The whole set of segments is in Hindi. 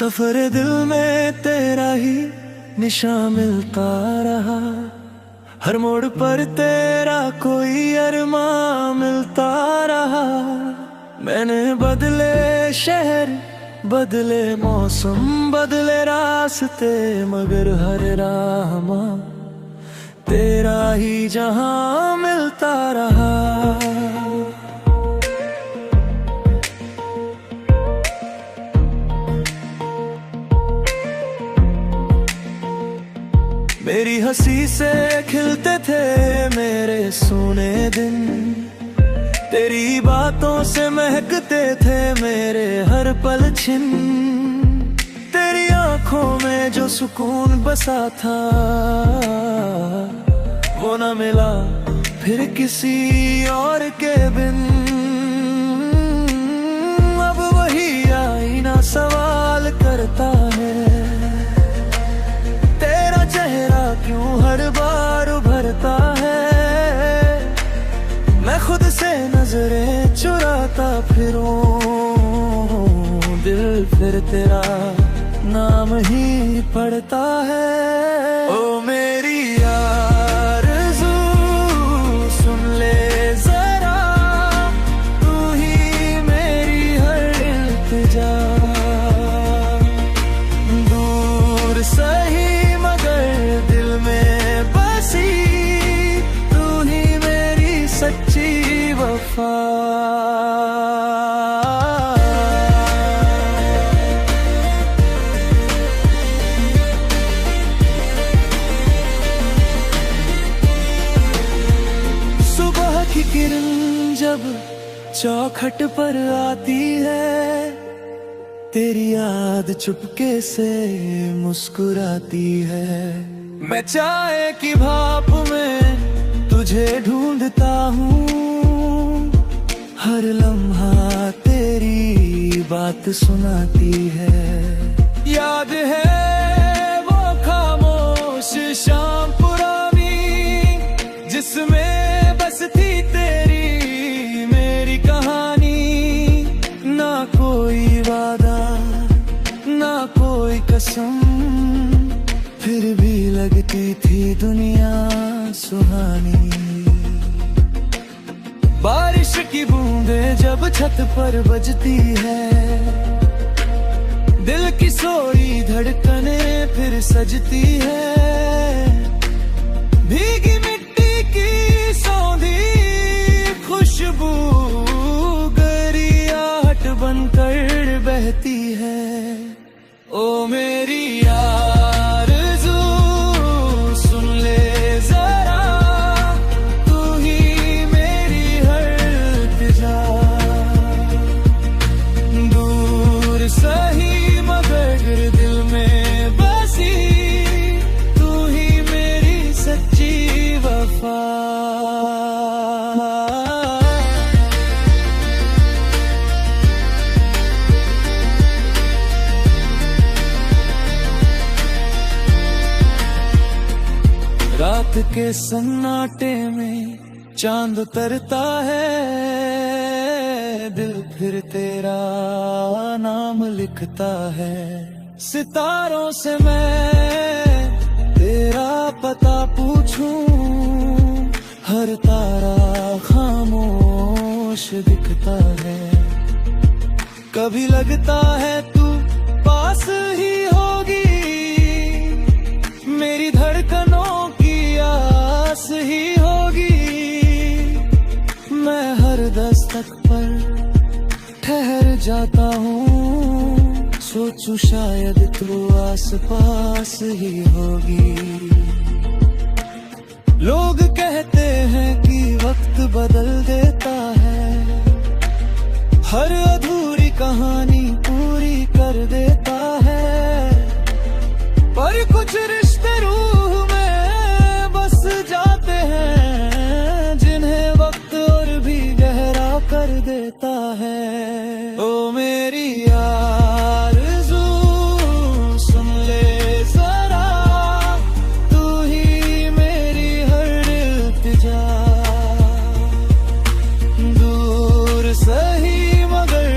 सफर दिल में तेरा ही निशान मिलता रहा, हर मोड़ पर तेरा कोई अरमान मिलता रहा। मैंने बदले शहर, बदले मौसम, बदले रास्ते, मगर हर राह में तेरा ही जहां मिलता रहा। मेरी हंसी से खिलते थे मेरे सोने दिन, तेरी बातों से महकते थे मेरे हर पल छिन। तेरी आंखों में जो सुकून बसा था वो न मिला फिर किसी और के बिन। अब वही आईना सवाल करता है, चेहरा क्यों हर बार उभरता है। मैं खुद से नजरें चुराता फिरूं, दिल फिर तेरा नाम ही पढ़ता है। ओ मेरी आरज़ू सुन ले जरा, तू ही मेरी हर इल्तिजा। दूर सही सच्ची वफा। सुबह की किरण जब चौखट पर आती है, तेरी याद चुपके से मुस्कुराती है। मैं चाय की भाप में तुझे ढूंढता हूँ, हर लम्हा तेरी बात सुनाती है। याद है वो खामोश शाम पुरानी, जिसमें बस थी तेरी मेरी कहानी। ना कोई वादा ना कोई कसम, फिर भी लगती थी दुनिया सुहानी। बारिश की बूंदें जब छत पर बजती है, दिल की सोई धड़कनें फिर सजती है। भीगी मिट्टी की सौंधी खुशबू गरियाहट बनकर बहती है। ओ मेरी आरज़ू सुन ले जरा, तू ही मेरी हर इल्तिजा। दूर सही मगर दिल में बसी, तू ही मेरी सच्ची वफा। रात के सन्नाटे में चांद उतरता है, दिल फिर तेरा नाम लिखता है। सितारों से मैं तेरा पता पूछूं, हर तारा खामोश दिखता है। कभी लगता है तू पास ही होगी, मेरी धड़कनों आस ही होगी। मैं हर दस्तक पर ठहर जाता हूँ, सोचूं शायद तू आस पास ही होगी। लोग कहते हैं कि वक्त बदल देता है, हर अधूरी कहानी पूरी कर देता है। पर कुछ रिश्ते रूह में बस जाते हैं, जिन्हें वक्त और भी गहरा कर देता है। ओ मेरी आरज़ू सुन ले जरा, तू ही मेरी हर इल्तिजा। दूर सही मगर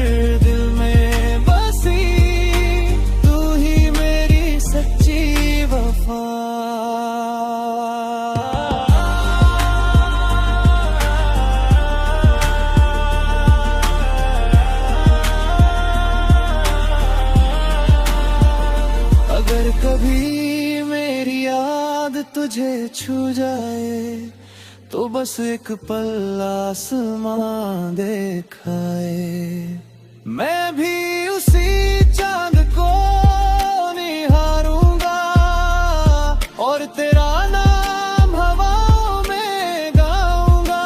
दिल में बसी, तू वफा। अगर कभी मेरी याद तुझे छू जाए तो बस एक पल आसमां दिखाए, मैं भी उसी चांद को निहारूंगा और तेरा नाम हवाओं में गाऊंगा।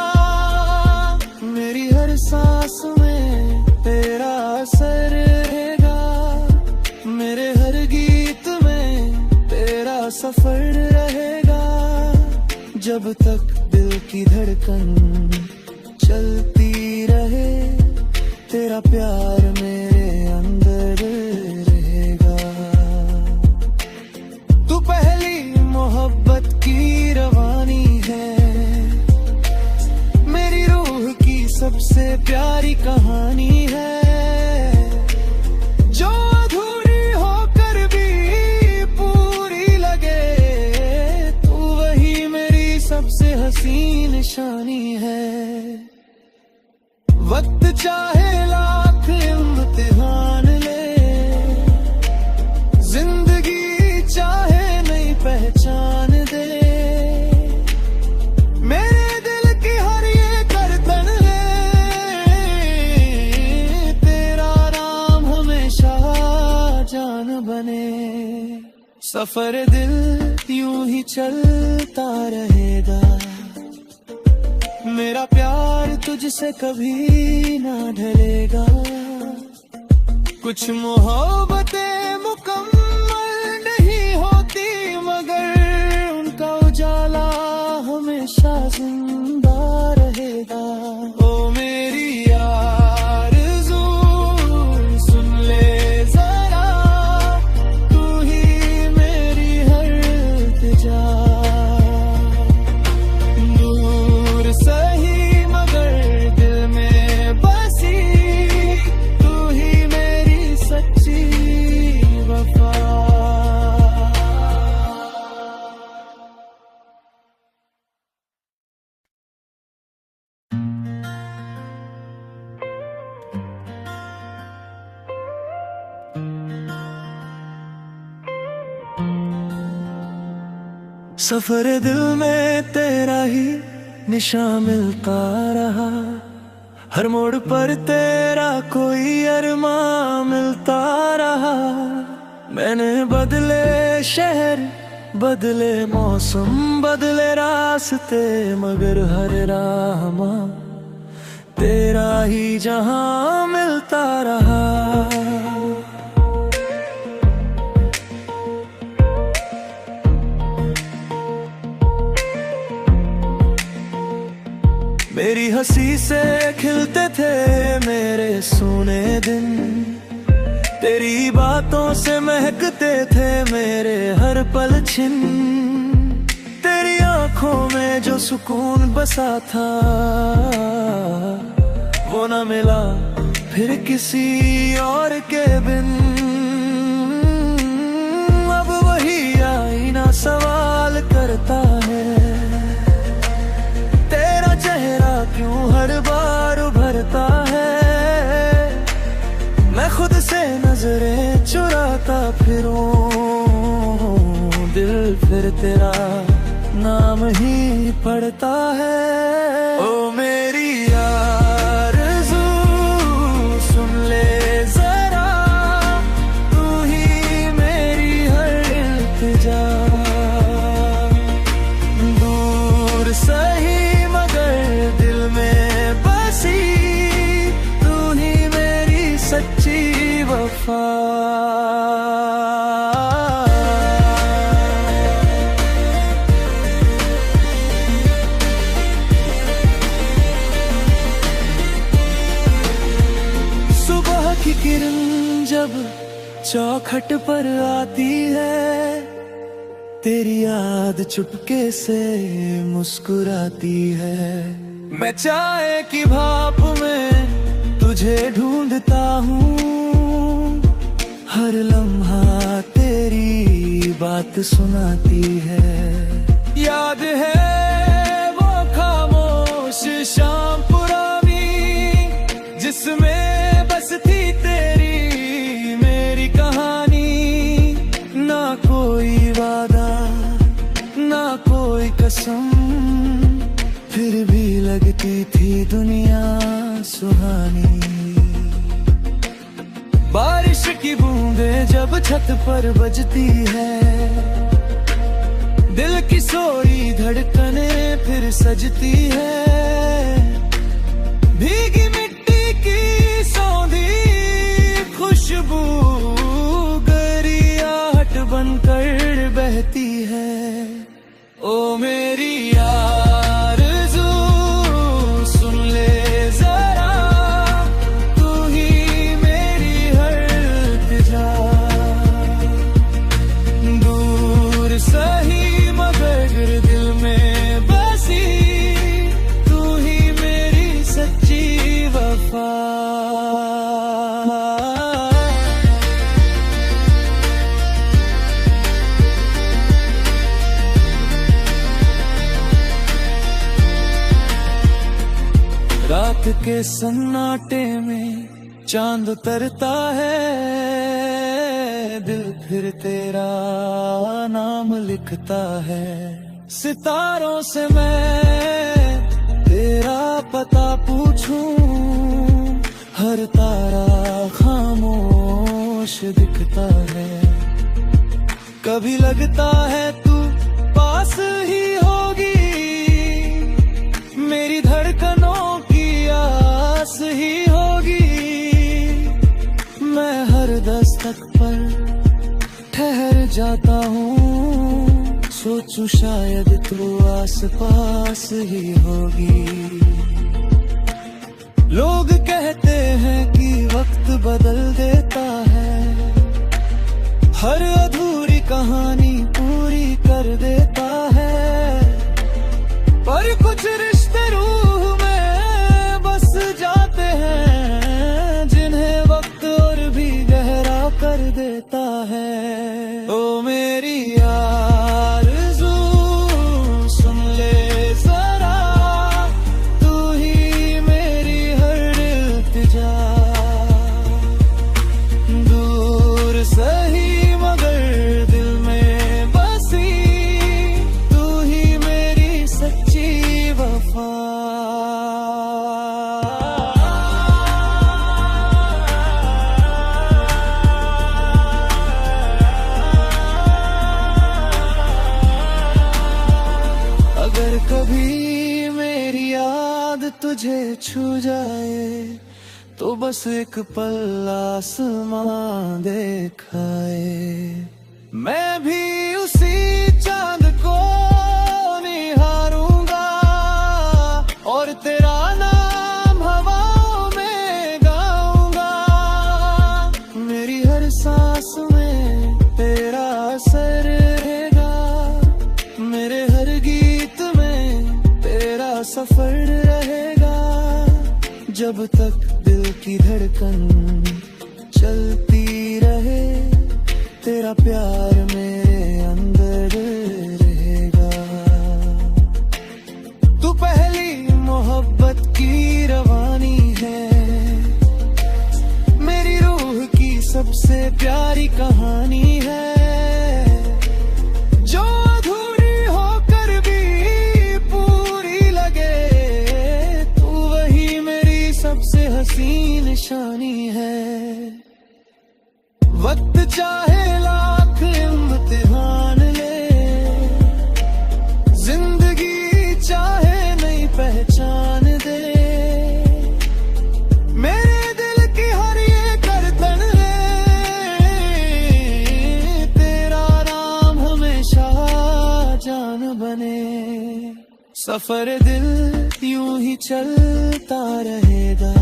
मेरी हर सांस में तेरा असर रहेगा, मेरे हर गीत में तेरा सफर रहेगा। जब तक दिल की धड़कन चलती रहे तेरा प्यार मेरे अंदर रहेगा। तू पहली मोहब्बत की रवानी है, मेरी रूह की सबसे प्यारी कहानी है, जो अधूरी होकर भी पूरी लगे। तू वही मेरी सबसे हसीन निशानी है। वक्त चाहे लाख इम्तिहान ले, जिंदगी चाहे नई पहचान दे, मेरे दिल की हर ये धड़कन है, तेरा नाम हमेशा जान बने। सफर दिल यूं ही चलता रहेगा, मेरा प्यार तुझसे कभी ना ढलेगा। कुछ मोहब्बतें मुकम्मल नहीं होती, मगर उनका उजाला हमेशा जिंदा रहेगा। ओ मेरी आरज़ू सुन ले जरा, तू ही मेरी हर इल्तिजा। सही मगर दिल में बसी, तू ही मेरी सच्ची वफा। सफर दिल में तेरा ही निशान मिलता रहा, हर मोड़ पर तेरा कोई अरमान मिलता रहा। मैंने बदले शहर, बदले मौसम, बदले रास्ते, मगर हर राह में तेरा ही जहां मिलता रहा। मेरी हंसी से खिलते थे मेरे सोने दिन, तेरी बातों से महकते थे मेरे हर पल छिन। तेरी आंखों में जो सुकून बसा था वो न मिला फिर किसी और के बिन। अब वही आईना सवाल करता है, तेरा चेहरा क्यों हर बार उभरता है। मैं खुद से नजरें चुराता फिरूं, दिल फिर तेरा नाम ही पढ़ता है। ओ मेरी आरज़ू सुन ले जरा, तू ही मेरी हर इल्तिजा। दूर सही दिल में बसी, तू ही मेरी सच्ची वफा। सुबह की किरण जब चौखट पर आती है, तेरी याद चुपके से मुस्कुराती है। मैं चाय की भाप में तुझे ढूंढता हूँ, हर लम्हा तेरी बात गीत सुनाती है। याद है वो खामोश शाम पुरानी, जिसमें बस थी तेरी मेरी कहानी। ना कोई वादा ना कोई कसम, फिर भी लगती थी दुनिया सुहानी। बारिश की बूंदें जब छत पर बजती है, दिल की सोई धड़कने फिर सजती है। भीगी मिट्टी की सौंधी खुशबू गरियाहट बनकर बहती है। ओ मेरी आरज़ू सुन ले जरा, तू ही मेरी हर इल्तिजा। दूर सही मगर दिल में बसी, तू ही मेरी सच्ची वफा। रात के सन्नाटे में चांद उतरता है, दिल फिर तेरा नाम लिखता है। सितारों से मैं तेरा पता पूछूं, हर तारा खामोश दिखता है। कभी लगता है तू पास ही होगी, मेरी धड़कनों आस ही होगी। मैं हर दस्तक पर ठहर जाता हूँ, सोचूं शायद तू आस पास ही होगी। लोग कहते हैं कि वक्त बदल देता है, हर अधूरी कहानी पूरी कर देता है। पर कुछ रिश्ते रूह में बस जाते हैं, जिन्हें वक्त और भी गहरा कर देता है। ओ मेरी आरज़ू सुन ले जरा, तू ही मेरी हर इल्तिजा। दूर सही मगर दिल में बसी, तू ही मेरी सच्ची वफा। अगर कभी मेरी याद तुझे छू जाए, तो बस एक पल आसमां देखाए। मैं भी उसी चांद को निहारूंगा, और तेरा नाम हवाओं में गाऊंगा। मेरी हर सांस में तेरा असर रहेगा, मेरे हर गीत में तेरा सफर रहेगा। जब तक दिल की धड़कन चलती रहे, तेरा प्यार मेरे अंदर रहेगा। तू पहली मोहब्बत की रवानी है, मेरी रूह की सबसे प्यारी कहानी है। जो अधूरी होकर भी पूरी लगे, तू वही मेरी सबसे हसीन निशानी है। वक्त चाहे लाख इम्तिहान ले, जिंदगी चाहे नई पहचान दे। मेरे दिल की हर ये धड़कन तेरा नाम हमेशा जान बने। सफर दिल यूं ही चलता रहेगा,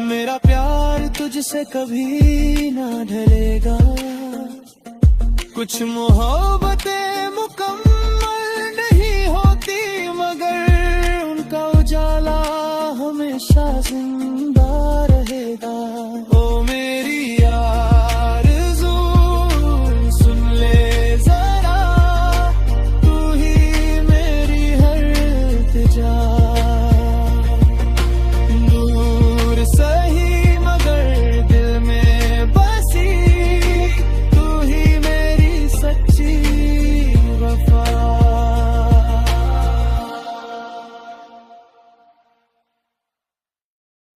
मेरा प्यार तुझसे कभी ना ढलेगा। कुछ मोहब्बतें